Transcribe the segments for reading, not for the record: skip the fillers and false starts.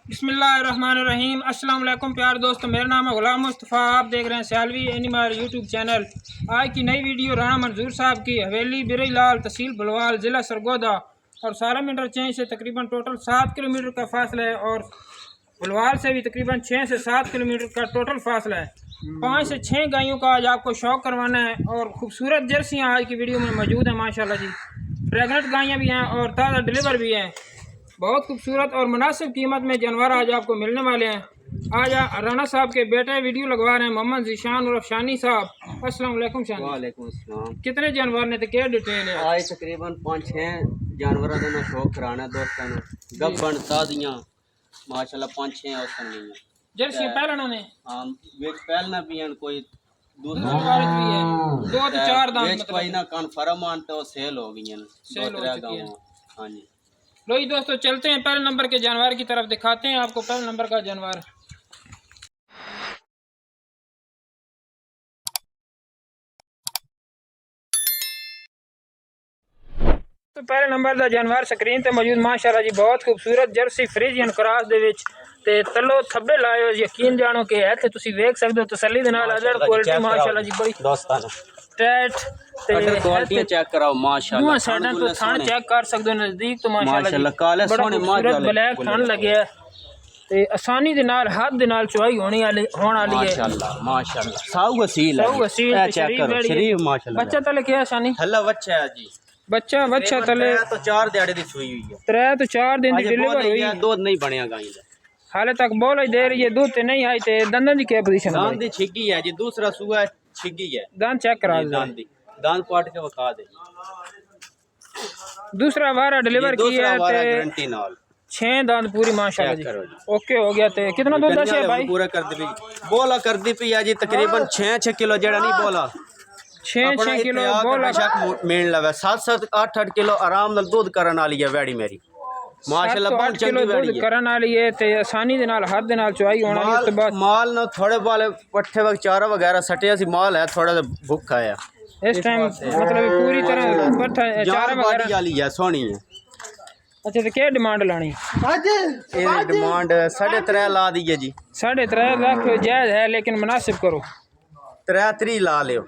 बिस्मिल्लाहिर्रहमानिर्रहीम। अस्सलाम वालेकुम प्यार दोस्तों, मेरा नाम है गुलाम मुस्तफ़ा। आप देख रहे हैं सैलवी एनिमल यूट्यूब चैनल। आज की नई वीडियो राणा मंजूर साहब की हवेली बिरईलाल तहसील बलवाल ज़िला सरगोदा और सारम इंटरचेंज से तकरीबन टोटल 7 किलोमीटर का फासला है और बलवाल से भी तकरीबन 6 से 7 किलोमीटर का टोटल फासला है। 5 से 6 गायों का आज आपको शौक करवाना है और खूबसूरत जर्सियाँ आज की वीडियो में मौजूद हैं माशाल्लाह जी। प्रेगनेंट गायें भी हैं और ताज़ा डिलीवर भी हैं। बहुत खूबसूरत और मुनासिब कीमत में जानवर आज आपको मिलने वाले हैं। आज राणा साहब के बेटे वीडियो लगवा रहे हैं, मोहम्मद ज़ीशान और शानी साहब। अस्सलाम वालेकुम शानी। वालेकुम अस्सलाम। कितने जानवर ने तो क्या डिटेल है? आज तकरीबन 5-6 जानवरों का शौक कराना दोस्तों ने। गब्बन ताज़ियां माशाल्लाह 5-6 औसत नहीं है। जर्सी पहलना ने हां वेच पहलना भी हैं, कोई दूसरा वारिस भी है। 2 से 4 दांत वेच कोई ना कन्फर्म आन तो सेल हो गई हैं, सेल हो चुकी है। हां जी लो जी दोस्तों, चलते हैं पहले नंबर के जानवर की तरफ, दिखाते हैं आपको पहले नंबर का जानवर। तो पहले नंबर का जानवर स्क्रीन पे मौजूद माशाल्लाह जी, बहुत खूबसूरत जर्सी फ्रीजियन क्रॉस दे विच ते तलो थब्बे लाए हो। यकीन जानो कि है ते तुसी देख सकते हो तसल्ली दे नाल अदर क्वालिटी माशाल्लाह जी बड़ी दोस्ताना टैट ते अगर क्वालिटी चेक कराओ माशाल्लाह। दुआ साइडां तो थान चेक कर सकते हो नजदीक तो माशाल्लाह काले सोने माशाल्लाह ब्लैक थान लगे है ते आसानी दे नाल हाथ दे नाल चुआई होने वाली है माशाल्लाह माशाल्लाह। साउ वसील है, साउ वसील ते चेक करो शरीफ माशाल्लाह। बच्चा तले क्या आसानी हल्ला बच्चा है जी, बच्चा तले तो 4 दिहाड़े दी सुई हुई है। 3 तो 4 दिन दी डिलीवर हुई है। दूध नहीं बनया गाय दा हाले तक बोल दे रही है, दूध ते नहीं आई ते दंदां दी क्या पोजीशन है? दांत दी छिगी है जी, दूसरा सुआ छिगी है। दांत चेक करा दे, दांत पाट के बता दे। दूसरा वारा डिलीवर किया है ते गारंटी नाल 6 दांत पूरी माशाल्लाह जी। ओके हो गया ते कितना दूध दशे भाई? पूरा कर दी बोला कर दी पी जी, तकरीबन 6 किलो जेड़ा नहीं बोला 6 किलो बोला बेशक मिल लवे 7 8 किलो आराम नाल दूध करन वाली है वेड़ी मेरी माशाल्लाह। 8 किलो दूध करन वाली है ते आसानी दे नाल हाथ दे नाल चुआई होना है। उसके बाद माल ना थोड़े वाले पट्ठे वग चारा वगैरह सटिया सी माल है, थोड़ा सा भूखा है इस टाइम, मतलब पूरी तरह पट्ठा चारा वगैरह वाली है, सोनी है। अच्छा तो क्या डिमांड लानी? डिमांड 3.5 ला दी है जी। 3.5 लाख जायज़ है लेकिन मुनासिब करो। 3.3 ला लियो।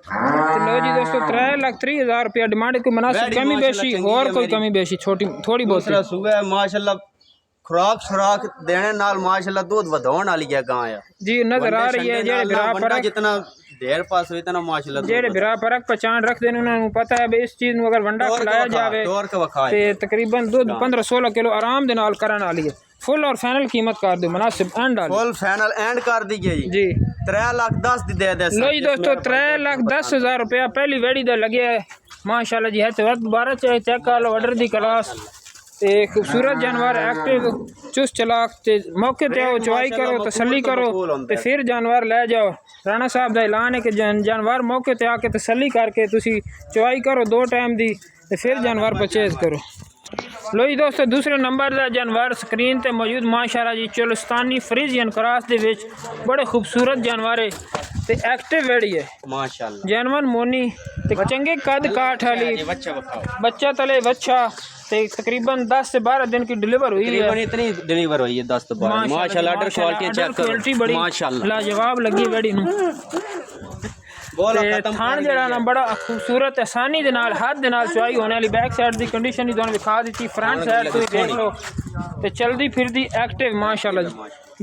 तो लो जी दोस्तों, 3,30,000 रुपया डिमांड को मुनासिब कमी बेशी और कोई कमी बेशी छोटी थोड़ी बहुत सुबह माशाल्लाह खुराक देने नाल माशाल्लाह दूध वधाउण वाली है गाय जी नजर आ रही है। जेड़े बिरा फरक जितना देर पास हुई इतना माशाल्लाह जेड़े बिरा फरक पहचान रख देने उन्हें पता है भाई इस चीज में अगर वंडा खिलाया जावे ते तकरीबन दूध 15-16 किलो आराम दे नाल करन वाली है। फुल और फाइनल कीमत कर दो मुनासिब एंड वाली, फुल फाइनल एंड कर दीजिए जी। 3,10,000 दी दे दे। लो जी दोस्तों, 3,10,000 रुपया पहली वेड़ी दा लगे है माशाल्लाह जी। है तो दोबारा चेक कर लो ऑर्डर दी क्लास ते खूबसूरत जानवर एक्टिव चुस्त चलाक ते मौके ते आओ चुआई करो तसल्ली करो ते फिर जानवर ले जाओ। राणा साहब का ऐलान है कि जानवर मौके ते आके तसल्ली करके तुसी चुआई करो 2 टाइम दी ते फिर जानवर परचेज करो। लो जी दोस्तों, दूसरे नंबर का जानवर स्क्रीन ते मौजूद माशाल्लाह जी चोलिस्तानी फ्रीजियन क्रॉस दे विच बड़े खूबसूरत जानवर है ते एक्टिव वेड़ी है माशाल्लाह। जानवर मोनी ते चंगे कद काठ वाली बच्चा तले बच्चा ते तकरीबन 10 से 12 दिन की डिलीवर हुई है। इतनी डिलीवर हुई है 10 से 12 माशाल्लाह। ऑर्डर क्वालिटी चेक करो, क्वालिटी बड़ी माशाल्लाह लाजवाब लगी वेड़ी नु। थान जड़ा ना बड़ा खूबसूरत आसानी दे नाल हाथ दे नाल चुआई होने वाली। बैक साइड दी कंडीशन ही तुहानू दिखा दी, फ्रंट साइड तो देख लो ते चलदी फिरदी एक्टिव माशाल्लाह जी।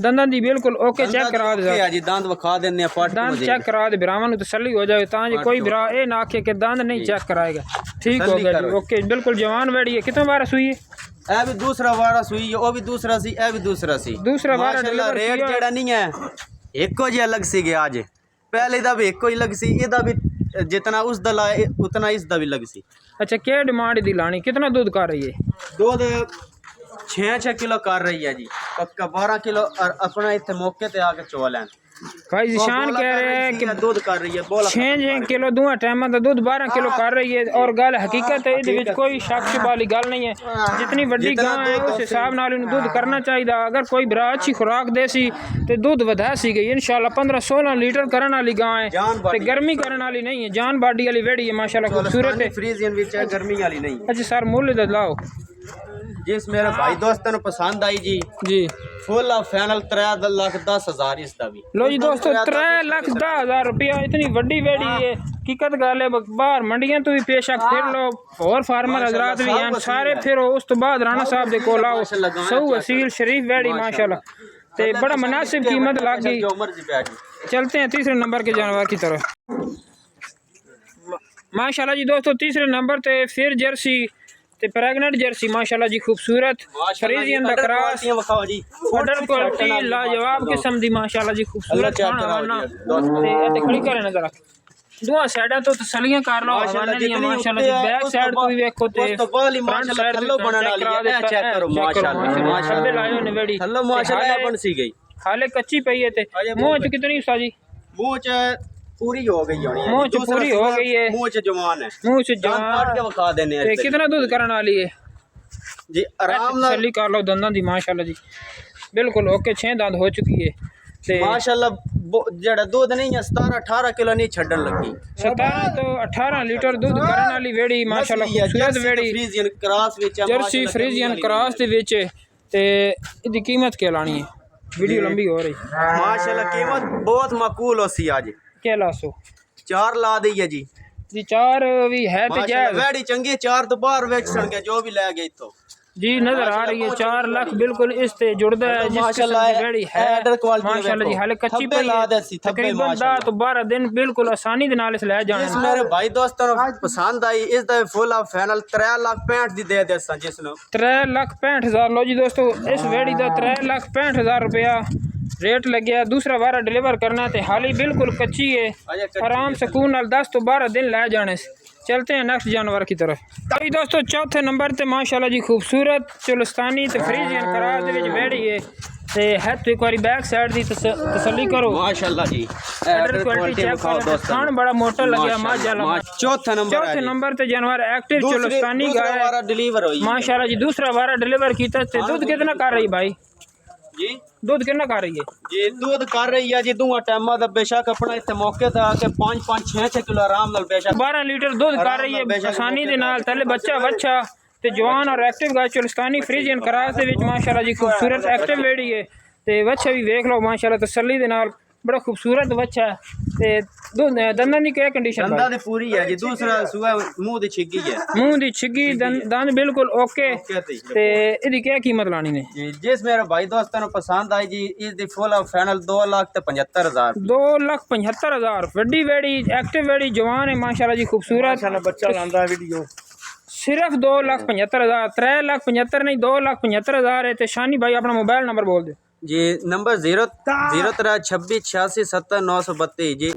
दंदां दी बिल्कुल ओके चेक करा दे जी, दांत विखा देने आ पाट दांत चेक करा दे बिरावां नु तसल्ली हो जाए तां जे कोई बिरा ए ना आखे कि दांत नहीं चेक कराएगा। ठीक हो गया जी, ओके बिल्कुल जवान वेड़ी है। कितना बार सुई है? ए भी दूसरा वारा सुई है, ओ भी दूसरा सी, ए भी दूसरा सी। दूसरा वारा माशाल्लाह रेट जेड़ा नहीं है एको जी अलग सी गया आज। पहले दा भी एको ही लग सी, एदा भी जितना उस दा लाए उतना इस दा भी लग सी। अच्छा क्या डिमांड दी लानी? कितना दूध कर रही है? दूध 6 किलो कर रही है जी, पक्का 12 किलो और अपना इतने मौके ते आके चो लैन। भाई ज़ीशान कह रहे हैं कि दूध कर रही है 6 किलो 2 टाइम का दूध 12 किलो कर रही है और गल हकीकत है, ये कोई शक शुबा वाली गल नहीं है। जितनी वड्डी गां है उस हिसाब नाल दूध करना चाहिए। अगर कोई भरा अच्छी खुराक देसी तो दूध वधा सी गई इंशाल्लाह। 15-16 लीटर करने वाली गां है ते गर्मी करने वाली नहीं है, जान बाडी वाली वेड़ी है माशाल्लाह खूबसूरत है। फ्रीजियन विच गर्मी वाली नहीं। अच्छा सर मुल्ल लाओ जिस मेरे भाई दोस्तों ने पसंद आई जी जी फुल फाइनल 3,10,000 इसका भी लो जी दोस्तों 3,10,000 रुपया इतनी वड्डी वेड़ी है हकीकत गल है बाहर मंडियां तो भी बेशक फिर लो और फार्मर हजरात भी हैं सारे फिर उस तो बाद राणा साहब दे कोल आओ सऊ असील शरीफ वेड़ी माशाल्लाह ते बड़ा मुनासिब कीमत लग गई। जो मर्जी पे आ जी। चलते हैं तीसरे नंबर के जानवर की तरफ। माशाल्लाह जी दोस्तों तीसरे नंबर ते फिर जर्सी ते प्रेगनेंट जर्सी माशाल्लाह जी खूबसूरत फ्रीजियन दा क्रॉस ऑर्डर क्वालिटी लाजवाब किस्म दी माशाल्लाह जी खूबसूरत खाना वाना ते ते खड़ी करे ना जरा दुआ साइडा तो तसलियां कर लो हवाने दी माशाल्लाह जी बैक साइड तो भी देखो ते फ्रंट साइड थल्लो बनाने वाली है चेक करो माशाल्लाह माशाल्लाह लायो ने वेड़ी थल्लो माशाल्लाह बन सी गई हाले कच्ची पई है ते मुंह च कितनी उस्ताद जी मुंह च पूरी हो गई होनी है मुंह च पूरी हो गई है मुंह च जवान है मुंह च काट जवान के बता देने ते कितना दूध करने वाली है जी आराम नाल तसल्ली कर लो दंदां दी माशाल्लाह जी बिल्कुल ओके 6 दांत हो चुकी है ते माशाल्लाह जेड़ा दूध नहीं है 17-18 किलो नहीं छड़न लगी 17 तो 18 लीटर दूध करने वाली वेड़ी माशाल्लाह खूबसूरत वेड़ी फ्रीजियन क्रॉस विच जर्सी फ्रीजियन क्रॉस दे विच ते इदी कीमत क्या लानी है वीडियो लंबी हो रही माशाल्लाह कीमत बहुत माकूल होसी आज क्या लासो 4 ला दी है जी चार भी है ते माशाल्लाह जायज वेड़ी चंगी 4 तो बाहर वेच सण जो भी ले गई तो जी नजर आ रही है 4 लाख बिल्कुल इससे जुड़दा है जिस किस्म की वेड़ी है माशाल्लाह जी हाले कच्ची पई है तकरीबन 10 तो 12 दिन बिल्कुल आसानी दे नाल इस ले जाने इस मेरे भाई दोस्तों ਨੂੰ ਪਸੰਦ ਆਈ ਇਸ ਦਾ ਫੁੱਲ ਫਾਈਨਲ 3,65,000 ਦੀ ਦੇ ਦੇਸਾਂ ਜਿਸ ਨੂੰ 3,65,000 लो जी दोस्तों इस वेड़ी का 3,65,000 रुपया रेट लगे दूसरा वारा डिलीवर करना ते हाली बिल्कुल कच्ची है आराम सुकून नाल 10 तो 12 दिन ले जाने से। चलते हैं नेक्स्ट जानवर की तरफ। तो जी दोस्तों चौथे नंबर ते माशाल्लाह जी खूबसूरत चुलस्तानी ते फ्रीजियन करार दे विच वेड़ी है ते है तो एक बारी बैक साइड दी तसल्ली करो माशाल्लाह जी ऑर्डर क्वालिटी चेक करो खान बड़ा मोटा लगे माशाल्लाह। चौथे नंबर ते जानवर एक्टिव चुलस्तानी गाय वारा डिलीवर हुई माशाल्लाह जी दूसरा वारा डिलीवर कीता ते दूध कितना कर रही भाई जी दूध कितना कर रही है जी दूध कर रही है जी दूआ टाइमा दा बेशक अपना इत्थे मौके ते आके 5-5 6-6 किलो आराम नाल बेशक 12 लीटर दूध कर रही है आसानी दे नाल तले बच्चा बच्चा ते जवान और एक्टिव गाय चुलस्तानी फ्रीजियन क्रास दे विच माशाल्लाह जी खूबसूरत एक्टिव वेड़ी है ते बच्चा भी देख लो माशाल्लाह तसल्ली दे नाल बड़ा खूबसूरत बच्चा है ते दंदां दी क्या कंडीशन दंदां दी पूरी है जी दूसरा सुआ मुंह दी छिगी है मुंह दी छिगी दंद बिल्कुल ओके ते इदी क्या कीमत लानी ने जी जिस मेरे भाई दोस्तों ਨੂੰ पसंद आई जी इस दी फुल फाइनल 2,75,000 2,75,000 वड्डी वेड़ी एक्टिव वेड़ी जवान है माशाल्लाह जी खूबसूरत बच्चा लांदा वीडियो सिर्फ 2,75,000 3,75,000 नहीं 2,75,000 है ते शानी भाई अपना मोबाइल नंबर बोल दे जी नंबर 0 03 26 86 70 932 जी